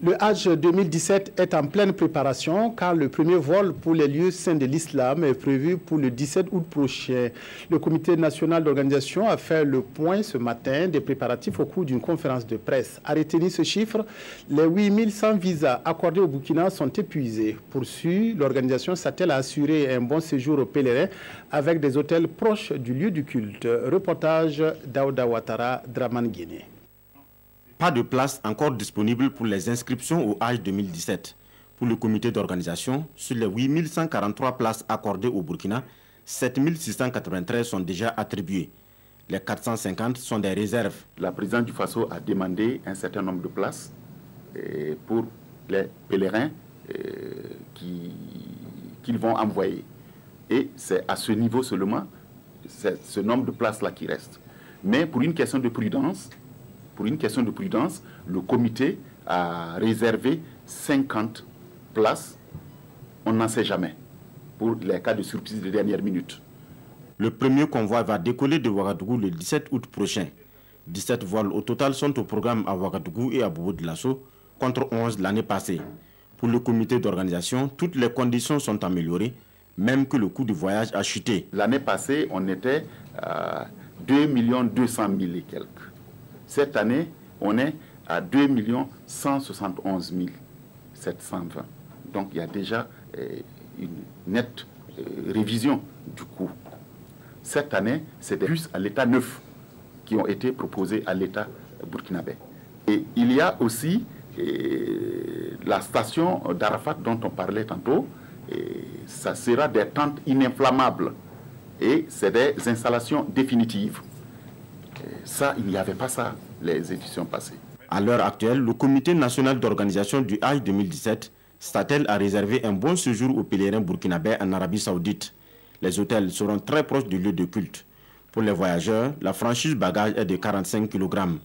Le Hajj 2017 est en pleine préparation car le premier vol pour les lieux saints de l'islam est prévu pour le 17 août prochain. Le comité national d'organisation a fait le point ce matin des préparatifs au cours d'une conférence de presse. À retenir ce chiffre, les 8100 visas accordés au Burkina sont épuisés. Poursuit, l'organisation s'attelle à assurer un bon séjour aux pèlerins avec des hôtels proches du lieu du culte. Reportage d'Aouda Ouattara, Draman Guinée. Pas de place encore disponible pour les inscriptions au Hajj 2017. Pour le comité d'organisation, sur les 8143 places accordées au Burkina, 7693 sont déjà attribuées. Les 450 sont des réserves. La présidente du Faso a demandé un certain nombre de places pour les pèlerins qu'ils vont envoyer. Et c'est à ce niveau seulement, c'est ce nombre de places-là qui reste. Mais pour une question de prudence, le comité a réservé 50 places. On n'en sait jamais pour les cas de surprise de dernière minute. Le premier convoi va décoller de Ouagadougou le 17 août prochain. 17 vols au total sont au programme à Ouagadougou et à Bobo-Dioulasso, contre 11 l'année passée. Pour le comité d'organisation, toutes les conditions sont améliorées, même que le coût du voyage a chuté. L'année passée, on était à 2 200 000 et quelques. Cette année, on est à 2 171 720. Donc il y a déjà une nette révision du coût. Cette année, c'est des bus à l'état neuf qui ont été proposés à l'état burkinabé. Et il y a aussi la station d'Arafat dont on parlait tantôt. Et ça sera des tentes ininflammables. Et c'est des installations définitives. Ça, il n'y avait pas ça les éditions passées. À l'heure actuelle, le comité national d'organisation du Hajj 2017 s'attelle à réserver un bon séjour aux pèlerins burkinabés en Arabie Saoudite. Les hôtels seront très proches du lieu de culte. Pour les voyageurs, la franchise bagage est de 45 kg.